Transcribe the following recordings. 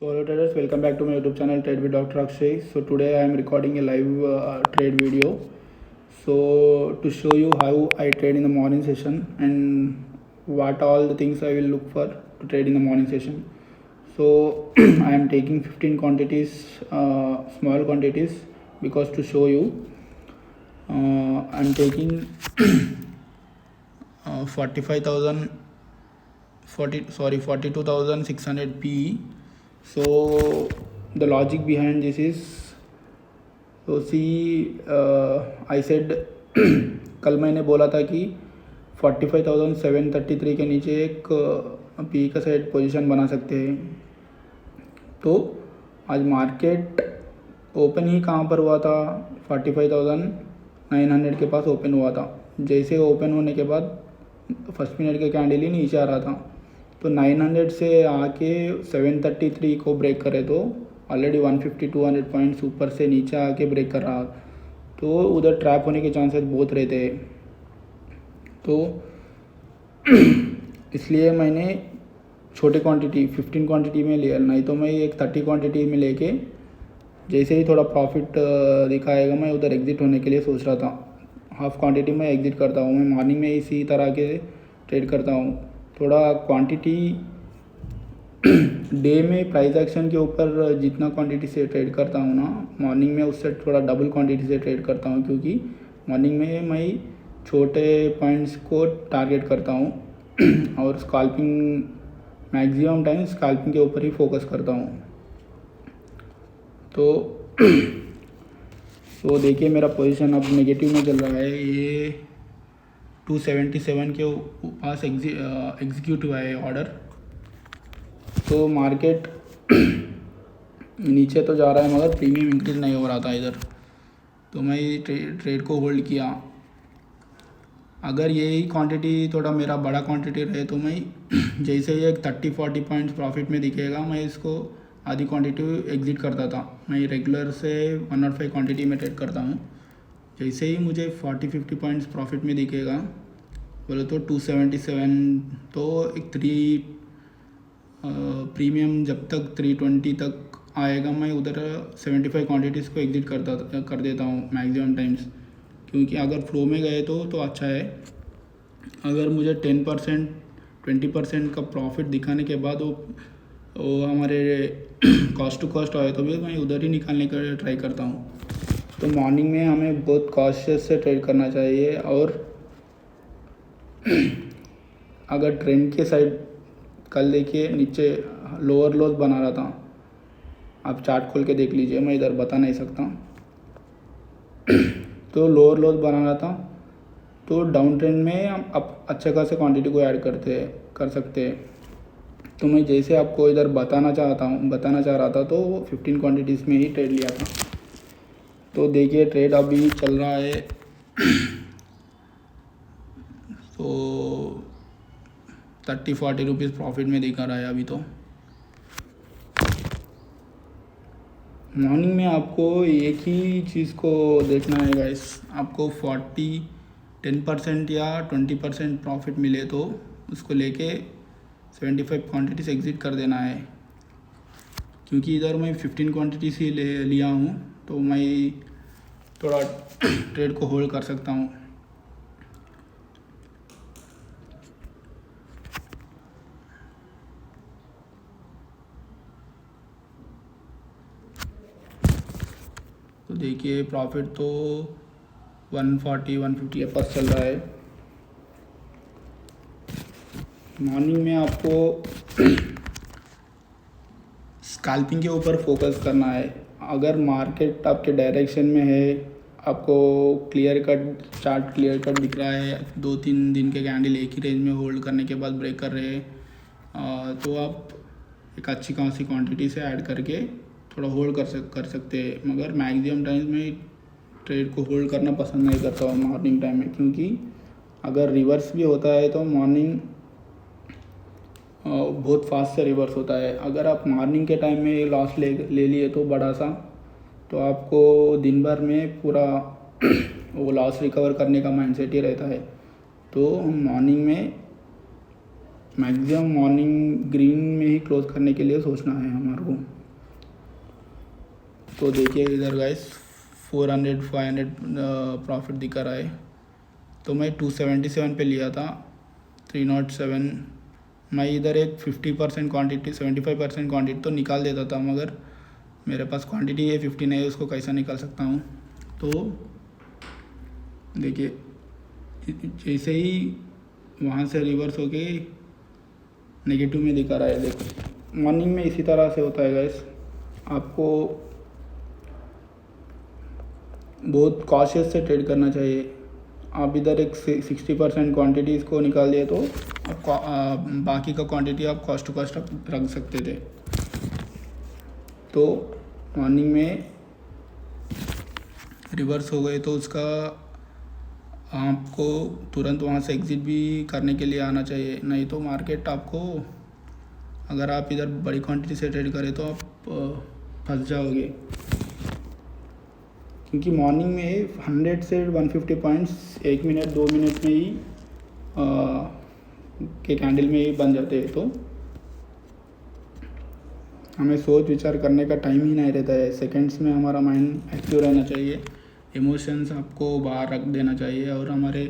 So hello traders, welcome back to my YouTube channel Trade with Dr. Akshay. So today I am recording a live trade video. So to show you how I trade in the morning session and what all the things I will look for to trade in the morning session. So I am taking 15 quantities, small quantities, because to show you I am taking 45,000 42,600 PE. So the logic behind this is, so see, I said कल मैंने बोला था कि 45,733 के नीचे एक P का side position बना सकते हैं. तो आज मार्केट ओपन ही कहाँ पर हुआ था, 45,900 के पास ओपन हुआ था. जैसे ओपन होने के बाद फर्स्ट मिनट के कैंडल ही नीचे आ रहा था, तो 900 से आके 733 को ब्रेक करे तो ऑलरेडी 150-200 पॉइंट्स ऊपर से नीचे आके ब्रेक कर रहा, तो उधर ट्रैप होने के चांसेस बहुत रहते हैं. तो इसलिए मैंने छोटे क्वांटिटी 15 क्वांटिटी में लिया, नहीं तो मैं एक 30 क्वांटिटी में लेके जैसे ही थोड़ा प्रॉफिट दिखाएगा मैं उधर एग्ज़िट होने के लिए सोच रहा था. हाफ क्वांटिटी में एग्ज़िट करता हूँ. मैं मॉर्निंग में इसी तरह के ट्रेड करता हूँ. थोड़ा क्वांटिटी डे में प्राइस एक्शन के ऊपर जितना क्वांटिटी से ट्रेड करता हूँ ना, मॉर्निंग में उससे थोड़ा डबल क्वांटिटी से ट्रेड करता हूँ, क्योंकि मॉर्निंग में मैं छोटे पॉइंट्स को टारगेट करता हूँ और स्कैल्पिंग मैक्सिमम टाइम स्कैल्पिंग के ऊपर ही फोकस करता हूँ. तो देखिए मेरा पोजीशन अब नेगेटिव में चल रहा है. ये 277 के पास एग्जीक्यूट हुआ है ऑर्डर. तो मार्केट नीचे तो जा रहा है मगर प्रीमियम इंक्रीज नहीं हो रहा था इधर, तो मैं ट्रेड को होल्ड किया. अगर यही क्वांटिटी थोड़ा मेरा बड़ा क्वांटिटी रहे तो मैं जैसे ही एक 30-40 पॉइंट्स प्रॉफिट में दिखेगा मैं इसको आधी क्वांटिटी एग्ज़िट करता था. मैं रेगुलर से 105 क्वांटिटी में ट्रेड करता हूँ. जैसे ही मुझे 40-50 पॉइंट्स प्रॉफिट में दिखेगा बोले तो 277, तो एक 3 प्रीमियम जब तक 320 तक आएगा मैं उधर 75 क्वांटिटीज़ को एग्ज़िट कर देता हूँ मैक्सिमम टाइम्स, क्योंकि अगर फ्लो में गए तो अच्छा है. अगर मुझे 10% 20% का प्रॉफिट दिखाने के बाद वो हमारे कॉस्ट टू कॉस्ट आए तो भी मैं उधर ही निकालने का ट्राई करता हूँ. तो मॉर्निंग में हमें बहुत कॉशियस से ट्रेड करना चाहिए. और अगर ट्रेंड के साइड कल देखिए नीचे लोअर लोज बना रहा था, आप चार्ट खोल के देख लीजिए, मैं इधर बता नहीं सकता. तो लोअर लोज बना रहा था, तो डाउन ट्रेंड में हम अब अच्छे खासे क्वांटिटी को ऐड कर सकते हैं. तो मैं जैसे आपको इधर बताना चाह रहा था तो 15 क्वांटिटीज़ में ही ट्रेड लिया था. तो देखिए ट्रेड अभी चल रहा है. तो 30-40 रुपीज़ प्रॉफिट में दिखा रहा है अभी. तो मॉर्निंग में आपको एक ही चीज़ को देखना है गाइस, आपको 10% या 20% प्रॉफिट मिले तो उसको लेके 75 क्वांटिटीज़ एग्ज़िट कर देना है. क्योंकि इधर मैं 15 क्वांटिटीज़ ही लिया हूँ, तो मैं थोड़ा ट्रेड को होल्ड कर सकता हूँ. तो देखिए प्रॉफिट तो 140-150 के पास चल रहा है. मॉर्निंग में आपको स्कैल्पिंग के ऊपर फोकस करना है. अगर मार्केट आपके डायरेक्शन में है, आपको क्लियर कट दिख रहा है, 2-3 दिन के कैंडल एक ही रेंज में होल्ड करने के बाद ब्रेक कर रहे हैं, तो आप एक अच्छी खासी क्वांटिटी से ऐड करके थोड़ा होल्ड कर सकते हैं. मगर मैक्सिमम टाइम में ट्रेड को होल्ड करना पसंद नहीं करता हूँ मॉर्निंग टाइम में, क्योंकि अगर रिवर्स भी होता है तो मॉर्निंग बहुत फास्ट से रिवर्स होता है. अगर आप मॉर्निंग के टाइम में लॉस ले लिए तो बड़ा सा, तो आपको दिन भर में पूरा वो लॉस रिकवर करने का माइंडसेट ही रहता है. तो मॉर्निंग में मैक्सिमम मॉर्निंग ग्रीन में ही क्लोज करने के लिए सोचना है हमारे को। तो देखिए इधर गाइस 400-500 प्रॉफिट दिखा रहा है। तो मैं 277 पे लिया था 307। मैं इधर एक 50% क्वांटिटी 75% क्वांटिटी तो निकाल देता था, मगर मेरे पास क्वांटिटी है 15 है, उसको कैसा निकाल सकता हूँ। तो देखिए जैसे ही वहाँ से रिवर्स होके नेगेटिव में दिखा रहा है। देखो मॉर्निंग में इसी तरह से होता है गाइस, आपको बहुत कॉशियस से ट्रेड करना चाहिए। आप इधर एक 60% क्वांटिटी इसको निकाल दिए तो आप बाकी का क्वांटिटी आप कॉस्ट टू कॉस्ट रख सकते थे। तो मॉर्निंग में रिवर्स हो गए तो उसका आपको तुरंत वहाँ से एग्ज़िट भी करने के लिए आना चाहिए, नहीं तो मार्केट आपको, अगर आप इधर बड़ी क्वांटिटी से ट्रेड करें तो आप फंस जाओगे। क्योंकि मॉर्निंग में 100 से 150 पॉइंट्स 1 मिनट 2 मिनट में ही के कैंडल में ही बन जाते हैं। तो हमें सोच विचार करने का टाइम ही नहीं रहता है, सेकंड्स में हमारा माइंड एक्टिव रहना चाहिए, इमोशंस आपको बाहर रख देना चाहिए और हमारे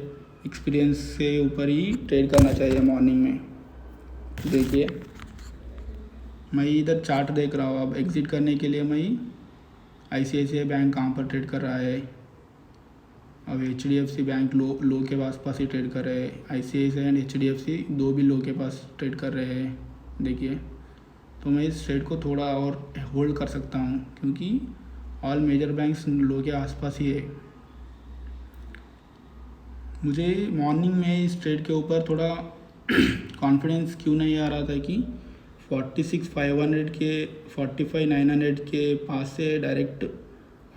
एक्सपीरियंस से ऊपर ही ट्रेड करना चाहिए मॉर्निंग में। देखिए मैं इधर चार्ट देख रहा हूँ। अब एग्ज़िट करने के लिए मैं ICICI बैंक कहाँ पर ट्रेड कर रहा है, अब HDFC बैंक लो के आसपास ही ट्रेड कर रहे हैं। ICICI एंड HDFC दो भी लो के पास ट्रेड कर रहे हैं। देखिए तो मैं इस ट्रेड को थोड़ा और होल्ड कर सकता हूँ, क्योंकि ऑल मेजर बैंक्स लो के आसपास ही है। मुझे मॉर्निंग में इस ट्रेड के ऊपर थोड़ा कॉन्फिडेंस क्यों नहीं आ रहा था कि 46,500 के 45,900 के पास से डायरेक्ट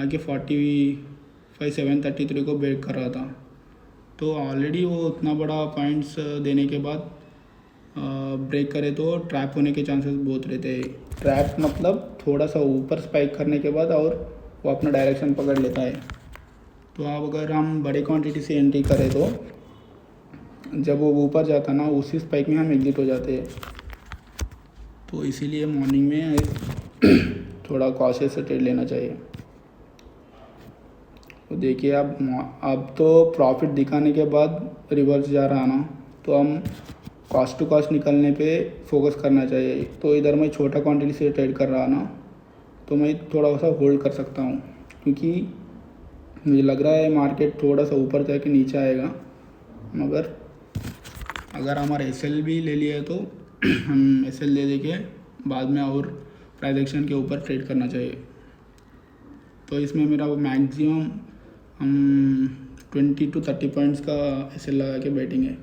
आके 45,733 को ब्रेक कर रहा था। तो ऑलरेडी वो उतना बड़ा पॉइंट्स देने के बाद ब्रेक करे तो ट्रैप होने के चांसेस बहुत रहते हैं। ट्रैप मतलब थोड़ा सा ऊपर स्पाइक करने के बाद और वो अपना डायरेक्शन पकड़ लेता है। तो अब अगर हम बड़े क्वांटिटी से एंट्री करें तो जब वो ऊपर जाता ना, उसी स्पाइक में हम एग्जिट हो जाते हैं। तो इसीलिए मॉर्निंग में थोड़ा कॉशियस से ट्रेड लेना चाहिए। तो देखिए अब तो प्रॉफिट दिखाने के बाद रिवर्स जा रहा ना, तो हम कॉस्ट टू कॉस्ट निकलने पे फोकस करना चाहिए। तो इधर मैं छोटा क्वांटिटी से ट्रेड कर रहा ना, तो मैं थोड़ा सा होल्ड कर सकता हूँ, क्योंकि मुझे लग रहा है मार्केट थोड़ा सा ऊपर जाके नीचे आएगा। मगर अगर हमारा SL भी ले लिया है तो हम SL ले लेके बाद में और प्राइस एक्शन के ऊपर ट्रेड करना चाहिए। तो इसमें मेरा वो मैक्सिमम हम 20 to 30 पॉइंट्स का SL लगा के बैटिंग है।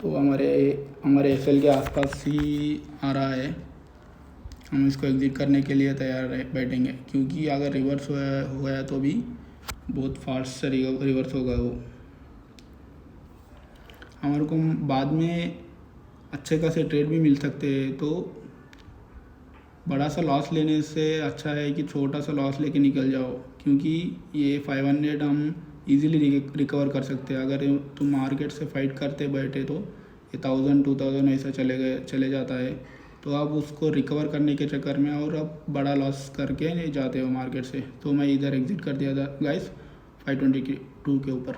तो हमारे SL के आसपास ही आ रहा है, हम इसको एग्ज़िट करने के लिए तैयार बैठेंगे, क्योंकि अगर रिवर्स हो गया तो भी बहुत फास्ट से रिवर्स होगा वो। हमारे को बाद में अच्छे खासे ट्रेड भी मिल सकते हैं। तो बड़ा सा लॉस लेने से अच्छा है कि छोटा सा लॉस लेके निकल जाओ, क्योंकि ये 500 हम इजीली रिकवर कर सकते हैं। अगर तुम मार्केट से फाइट करते बैठे तो ये 1000-2000 ऐसा चले जाता है। तो आप उसको रिकवर करने के चक्कर में और अब बड़ा लॉस करके नहीं जाते हो मार्केट से। तो मैं इधर एग्ज़िट कर दिया था गाइस 522 के ऊपर।